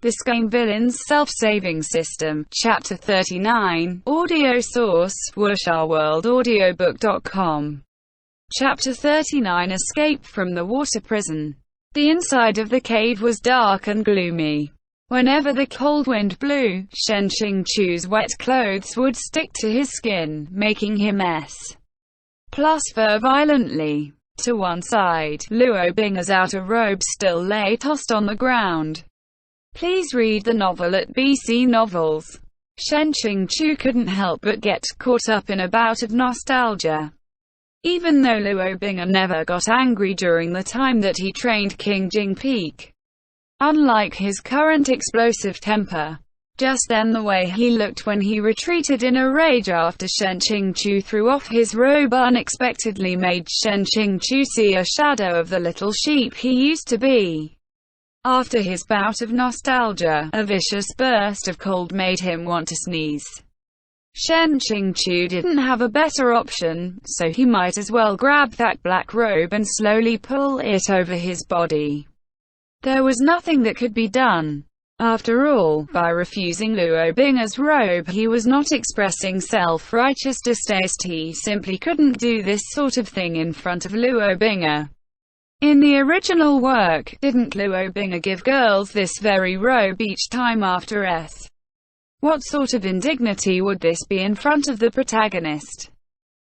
The Scam Villain's Self-Saving System, Chapter 39, audio source, WuxaWorldAudiobook.com. Chapter 39, Escape from the Water Prison. The inside of the cave was dark and gloomy. Whenever the cold wind blew, Shen Qingchu's wet clothes would stick to his skin, making him plus fur violently. To one side, Luo Bing's outer robe still lay tossed on the ground. Please read the novel at BC Novels. Shen Qingchu couldn't help but get caught up in a bout of nostalgia. Even though Luo Bing never got angry during the time that he trained King Jing Peak. Unlike his current explosive temper. Just then the way he looked when he retreated in a rage after Shen Qingchu threw off his robe unexpectedly made Shen Qingchu see a shadow of the little sheep he used to be. After his bout of nostalgia, a vicious burst of cold made him want to sneeze. Shen Qingchu didn't have a better option, so he might as well grab that black robe and slowly pull it over his body. There was nothing that could be done. After all, by refusing Luo Bing's robe he was not expressing self-righteous distaste, he simply couldn't do this sort of thing in front of Luo Bing. In the original work, didn't Luo Bing give girls this very robe each time after S? What sort of indignity would this be in front of the protagonist?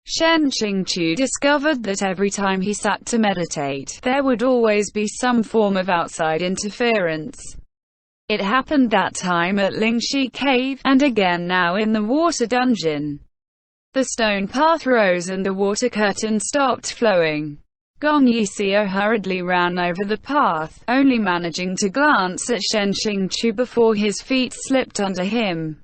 Shen Qingchu discovered that every time he sat to meditate, there would always be some form of outside interference. It happened that time at Lingxi Cave, and again now in the water dungeon. The stone path rose and the water curtain stopped flowing. Gong Yixio hurriedly ran over the path, only managing to glance at Shen Qingchu before his feet slipped under him.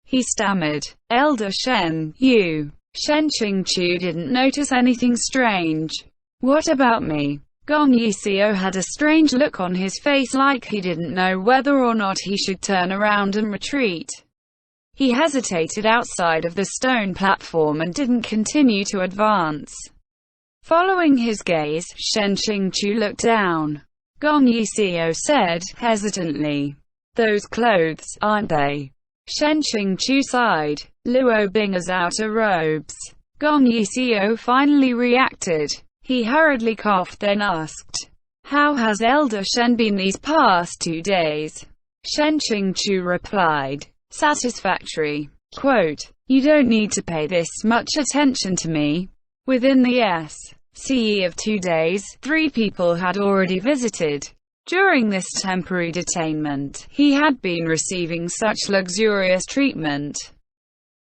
He stammered, "Elder Shen, you." Shen Qingchu didn't notice anything strange. "What about me?" Gong Yixio had a strange look on his face, like he didn't know whether or not he should turn around and retreat. He hesitated outside of the stone platform and didn't continue to advance. Following his gaze, Shen Qingchu looked down. Gong Yixio said, hesitantly, "Those clothes, aren't they?" Shen Qingchu sighed. "Luo Bing's outer robes." Gong Yixio finally reacted. He hurriedly coughed, then asked, "How has Elder Shen been these past 2 days?" Shen Qingchu replied, "Satisfactory." Quote, "You don't need to pay this much attention to me." Within the SCE of 2 days, 3 people had already visited. During this temporary detainment, he had been receiving such luxurious treatment.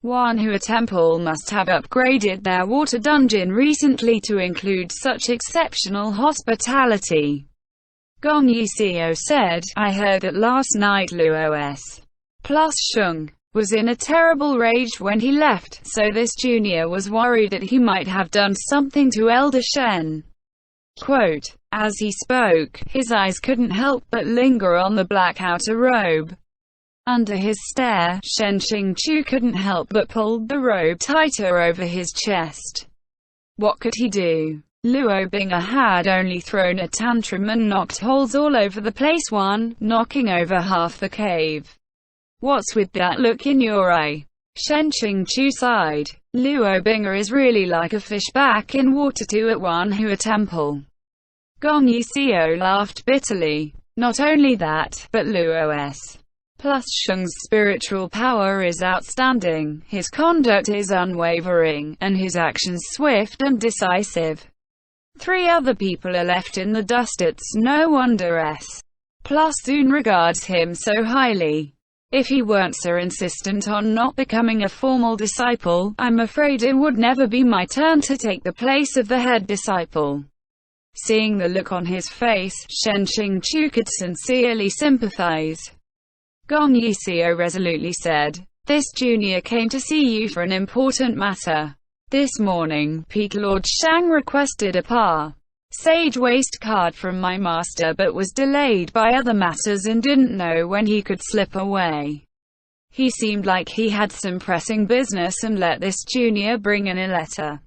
One Hua Temple must have upgraded their water dungeon recently to include such exceptional hospitality. Gong Yixio said, "I heard that last night Luos plus Sheng was in a terrible rage when he left, so this junior was worried that he might have done something to Elder Shen." Quote, as he spoke, his eyes couldn't help but linger on the black outer robe. Under his stare, Shen Qingchu couldn't help but pulled the robe tighter over his chest. What could he do? Luo Bing had only thrown a tantrum and knocked holes all over the place, knocking over half the cave. "What's with that look in your eye?" Shen Qingchu sighed. "Luo Bing is really like a fish back in water too at one Hua Temple." Gong Yixio laughed bitterly. "Not only that, but Luos plus Sheng's spiritual power is outstanding, his conduct is unwavering, and his actions swift and decisive. 3 other people are left in the dust. It's no wonder plus Soon regards him so highly. If he weren't so insistent on not becoming a formal disciple, I'm afraid it would never be my turn to take the place of the head disciple." Seeing the look on his face, Shen Qingchu could sincerely sympathize. Gong Yixio resolutely said, "This junior came to see you for an important matter. This morning, Peak Lord Shang requested a sage waist card from my master but was delayed by other matters and didn't know when he could slip away. He seemed like he had some pressing business and let this junior bring in a letter."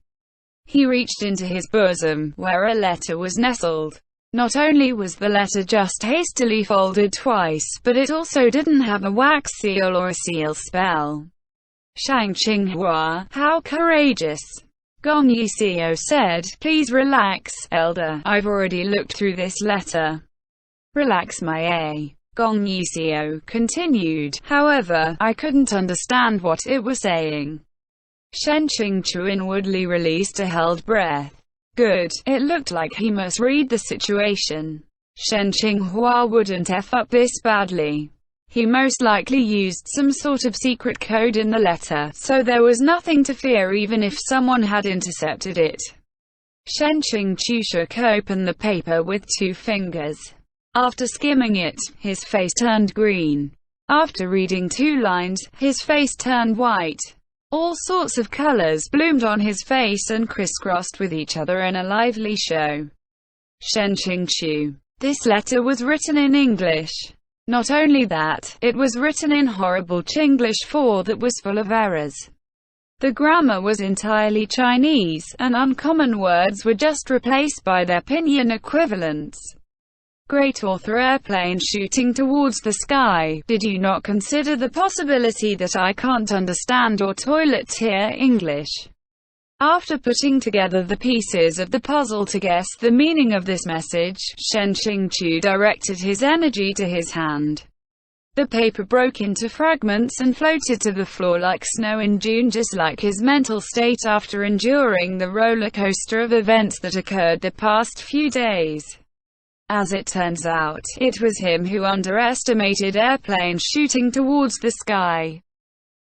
He reached into his bosom, where a letter was nestled. Not only was the letter just hastily folded twice, but it also didn't have a wax seal or a seal spell. Shang Qinghua, how courageous! Gong Yixio said, please relax, Elder. I've already looked through this letter. Relax my A. Gong Yixio continued, however, I couldn't understand what it was saying. Shen Qingchu inwardly released a held breath. Good, it looked like he must read the situation. Shen Qinghua wouldn't F up this badly. He most likely used some sort of secret code in the letter, so there was nothing to fear even if someone had intercepted it. Shen Qingchu shook open the paper with 2 fingers. After skimming it, his face turned green. After reading 2 lines, his face turned white. All sorts of colors bloomed on his face and crisscrossed with each other in a lively show. Shen Qingchu. This letter was written in English. Not only that, it was written in horrible Chinglish 4 that was full of errors. The grammar was entirely Chinese, and uncommon words were just replaced by their pinyin equivalents. Great author airplane shooting towards the sky, did you not consider the possibility that I can't understand or toilet tier English? After putting together the pieces of the puzzle to guess the meaning of this message, Shen Qingchu directed his energy to his hand. The paper broke into fragments and floated to the floor like snow in June, just like his mental state after enduring the roller coaster of events that occurred the past few days. As it turns out, it was him who underestimated airplanes shooting towards the sky.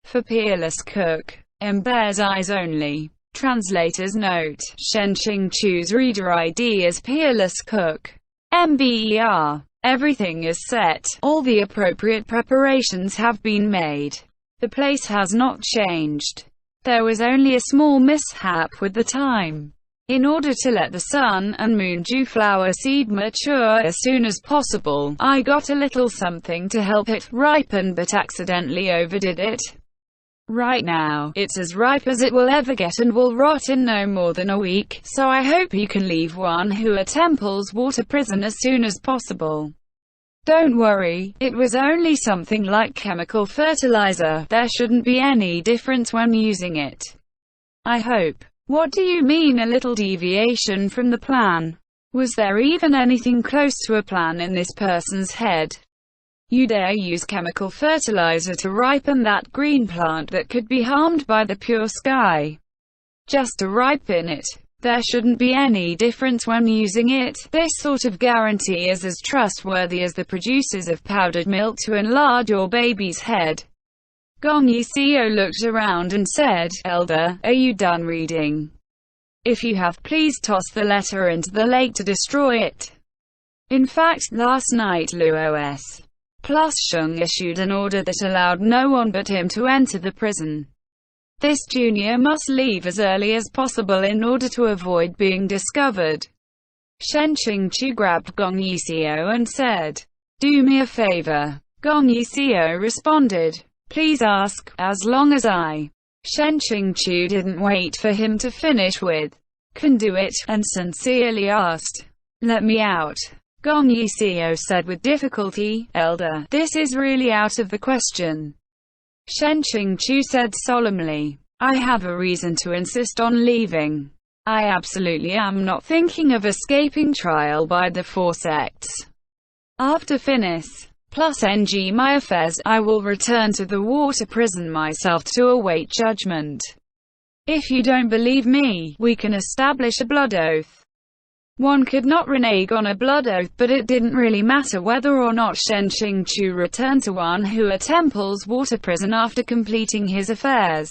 For Peerless Cook. Bear's eyes only. Translator's note, Shen Qingchu's reader ID is Peerless Cook. MBER. Everything is set, all the appropriate preparations have been made. The place has not changed. There was only a small mishap with the time. In order to let the sun and moon dew flower seed mature as soon as possible, I got a little something to help it ripen but accidentally overdid it. Right now, it's as ripe as it will ever get and will rot in no more than a week, so I hope you can leave Wanhua Temple's water prison as soon as possible. Don't worry, it was only something like chemical fertilizer, there shouldn't be any difference when using it. I hope. What do you mean a little deviation from the plan? Was there even anything close to a plan in this person's head? You dare use chemical fertilizer to ripen that green plant that could be harmed by the pure sky? Just to ripen it. There shouldn't be any difference when using it. This sort of guarantee is as trustworthy as the producers of powdered milk to enlarge your baby's head. Gong Yixio looked around and said, Elder, are you done reading? If you have, please toss the letter into the lake to destroy it. In fact, last night Luos Plus Shung issued an order that allowed no one but him to enter the prison. This junior must leave as early as possible in order to avoid being discovered. Shen Qingchu grabbed Gong Yixio and said, do me a favor. Gong Yixio responded, please ask, as long as I. Shen Qingchu didn't wait for him to finish with, can do it, and sincerely asked, let me out. Gong Yixio said with difficulty, Elder, this is really out of the question. Shen Qingchu said solemnly, I have a reason to insist on leaving. I absolutely am not thinking of escaping trial by the 4 sects. After Finis plus NG my affairs, I will return to the water prison myself to await judgment. If you don't believe me, we can establish a blood oath. One could not renege on a blood oath, but it didn't really matter whether or not Shen Qingchu returned to Wanhua Temple's water prison after completing his affairs.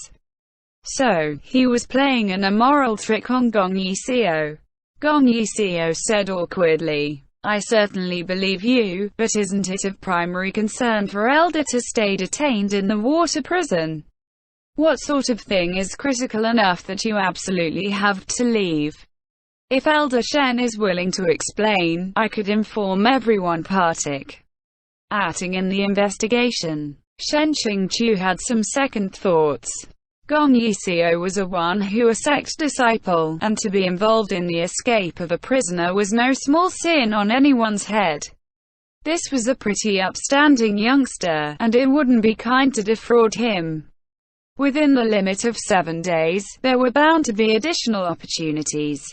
So, he was playing an immoral trick on Gong Yixio. Gong Yixio said awkwardly, I certainly believe you, but isn't it of primary concern for Elder to stay detained in the water prison? What sort of thing is critical enough that you absolutely have to leave? If Elder Shen is willing to explain, I could inform everyone partaking in the investigation. Shen Qingchu had some second thoughts. Gong Yiseo was a one-Hua sect disciple, and to be involved in the escape of a prisoner was no small sin on anyone's head. This was a pretty upstanding youngster, and it wouldn't be kind to defraud him. Within the limit of 7 days, there were bound to be additional opportunities.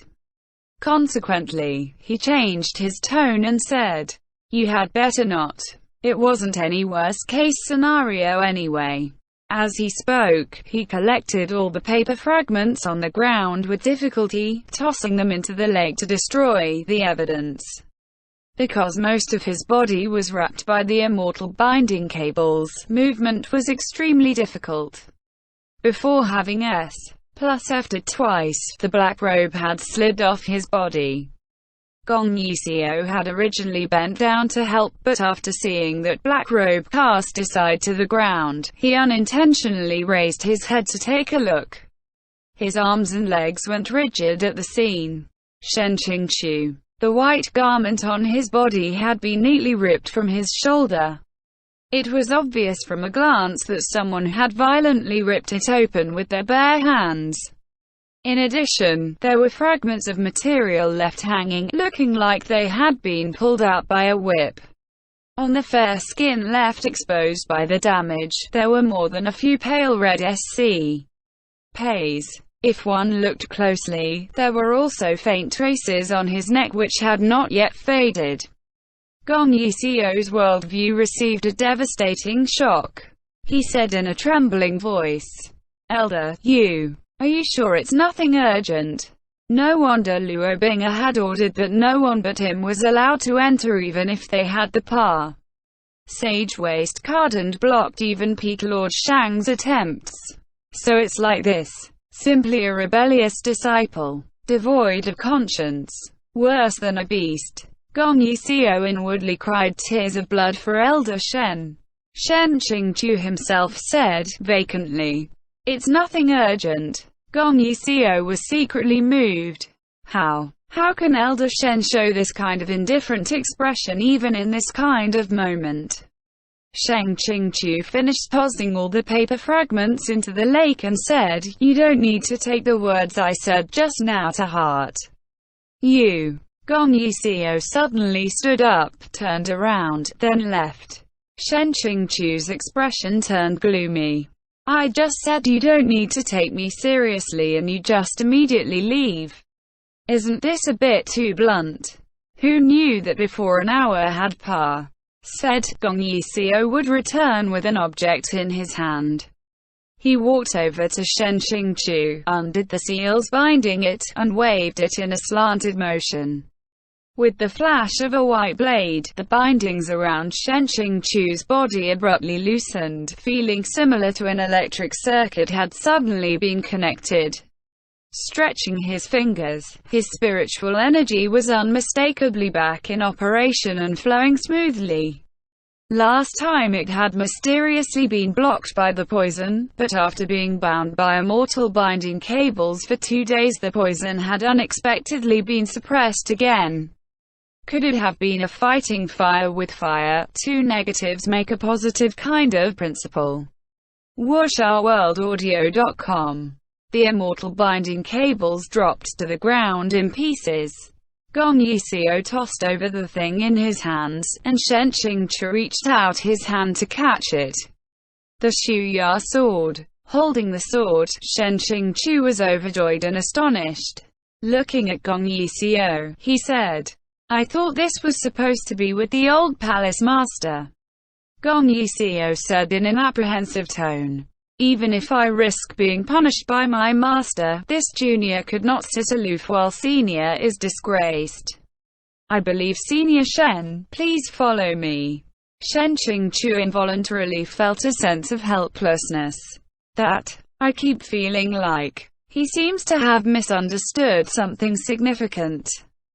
Consequently, he changed his tone and said, "You had better not. It wasn't any worst-case scenario anyway." As he spoke, he collected all the paper fragments on the ground with difficulty, tossing them into the lake to destroy the evidence. Because most of his body was wrapped by the immortal binding cables, movement was extremely difficult. Before having S+F'd twice, the black robe had slid off his body. Gong Yiseo had originally bent down to help, but after seeing that black robe cast aside to the ground, he unintentionally raised his head to take a look. His arms and legs went rigid at the scene. Shen Qingchu. The white garment on his body had been neatly ripped from his shoulder. It was obvious from a glance that someone had violently ripped it open with their bare hands. In addition, there were fragments of material left hanging, looking like they had been pulled out by a whip. On the fair skin left exposed by the damage, there were more than a few pale red SCPs. If one looked closely, there were also faint traces on his neck which had not yet faded. Gong Yiseo's worldview received a devastating shock. He said in a trembling voice, "Elder, are you sure it's nothing urgent?" No wonder Luo Bing'e had ordered that no one but him was allowed to enter even if they had the Sage Waist card and blocked even Peak Lord Shang's attempts. So it's like this. Simply a rebellious disciple. Devoid of conscience. Worse than a beast. Gong Yiseo inwardly cried tears of blood for Elder Shen. Shen Qingchu himself said, vacantly, "It's nothing urgent." Gong Yiseo was secretly moved. How can Elder Shen show this kind of indifferent expression even in this kind of moment? Shen Qingchu finished tossing all the paper fragments into the lake and said, "You don't need to take the words I said just now to heart. Gong Yiseo suddenly stood up, turned around, then left. Shen Qingchu's expression turned gloomy. "I just said you don't need to take me seriously and you just immediately leave. Isn't this a bit too blunt?" Who knew that before an hour had said, Gong Yiseo would return with an object in his hand. He walked over to Shen Qingchu, undid the seals binding it, and waved it in a slanted motion. With the flash of a white blade, the bindings around Shen Qingchu's body abruptly loosened, feeling similar to an electric circuit had suddenly been connected. Stretching his fingers, his spiritual energy was unmistakably back in operation and flowing smoothly. Last time it had mysteriously been blocked by the poison, but after being bound by immortal binding cables for 2 days the poison had unexpectedly been suppressed again. Could it have been a fighting fire with fire? 2 negatives make a positive kind of principle. Wuxia The immortal binding cables dropped to the ground in pieces. Gong Yiseo tossed over the thing in his hands, and Shen Qingchu reached out his hand to catch it. The Shuya sword. Holding the sword, Shen Qingchu was overjoyed and astonished. Looking at Gong Yiseo, he said, "I thought this was supposed to be with the old palace master." Gong Yiseo said in an apprehensive tone, "Even if I risk being punished by my master, this junior could not sit aloof while senior is disgraced. I believe Senior Shen, please follow me." Shen Qingchu involuntarily felt a sense of helplessness. I keep feeling like he seems to have misunderstood something significant.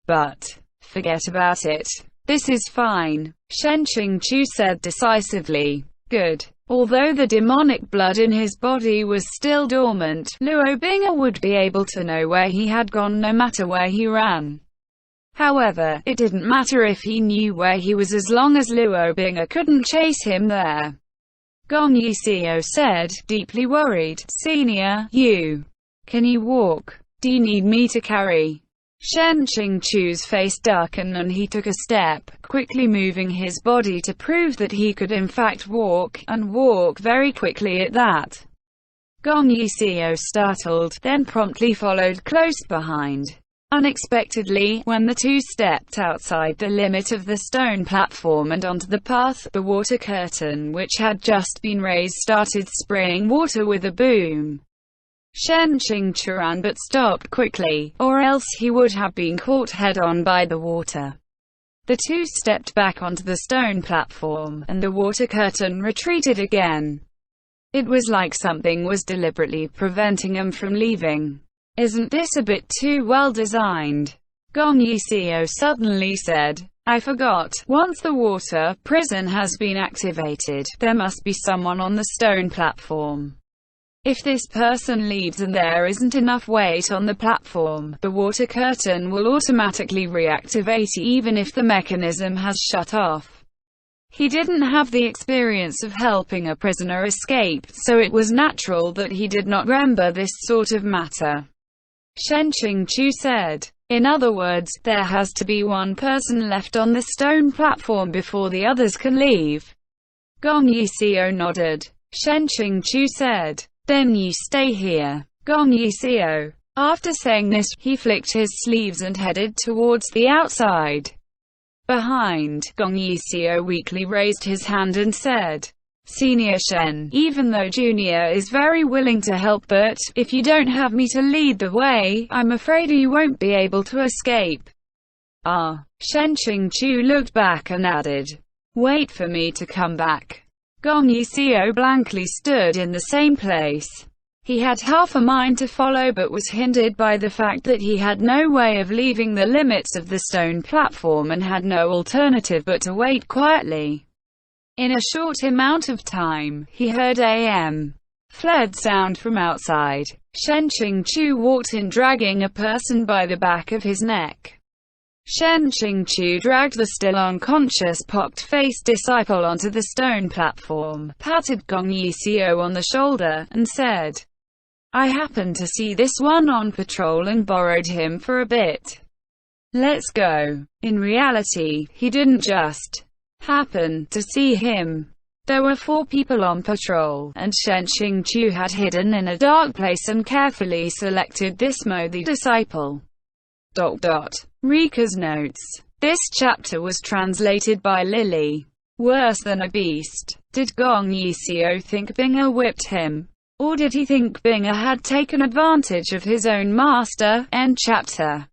But forget about it. This is fine, Shen Qingchu said decisively. Good. Although the demonic blood in his body was still dormant, Luo Bing'e would be able to know where he had gone no matter where he ran. However, it didn't matter if he knew where he was as long as Luo Bing'e couldn't chase him there. Gong Yiseo said, deeply worried. Senior, can you walk? Do you need me to carry? Shen Qingchu's face darkened and he took a step, quickly moving his body to prove that he could in fact walk, and walk very quickly at that. Gong Yiseo startled, then promptly followed close behind. Unexpectedly, when the two stepped outside the limit of the stone platform and onto the path, the water curtain which had just been raised started spraying water with a boom. Shen Qingchu ran but stopped quickly, or else he would have been caught head-on by the water. The two stepped back onto the stone platform, and the water curtain retreated again. It was like something was deliberately preventing them from leaving. Isn't this a bit too well designed? Gong Yiseo suddenly said. I forgot, once the water prison has been activated, there must be someone on the stone platform. If this person leaves and there isn't enough weight on the platform, the water curtain will automatically reactivate even if the mechanism has shut off. He didn't have the experience of helping a prisoner escape, so it was natural that he did not remember this sort of matter. Shen Qingchu said. In other words, there has to be one person left on the stone platform before the others can leave. Gong Yiseo nodded. Shen Qingchu said. Then you stay here. Gong Yiseo. After saying this, he flicked his sleeves and headed towards the outside. Behind, Gong Yiseo weakly raised his hand and said, Senior Shen, even though Junior is very willing to help, but if you don't have me to lead the way, I'm afraid you won't be able to escape. Shen Qingchu looked back and added, wait for me to come back. Gong Yiseo blankly stood in the same place. He had half a mind to follow but was hindered by the fact that he had no way of leaving the limits of the stone platform and had no alternative but to wait quietly. In a short amount of time, he heard a fled sound from outside. Shen Qingchu walked in dragging a person by the back of his neck. Shen Qingchu dragged the still unconscious pocked-faced disciple onto the stone platform, patted Gong Yiseo on the shoulder, and said, I happened to see this one on patrol and borrowed him for a bit. Let's go. In reality, he didn't just happen to see him. There were 4 people on patrol, and Shen Qingchu had hidden in a dark place and carefully selected this mouthy disciple. Rika's notes. This chapter was translated by Lily. Worse than a beast. Did Gong Yiseo think Binga whipped him? Or did he think Binga had taken advantage of his own master? End chapter.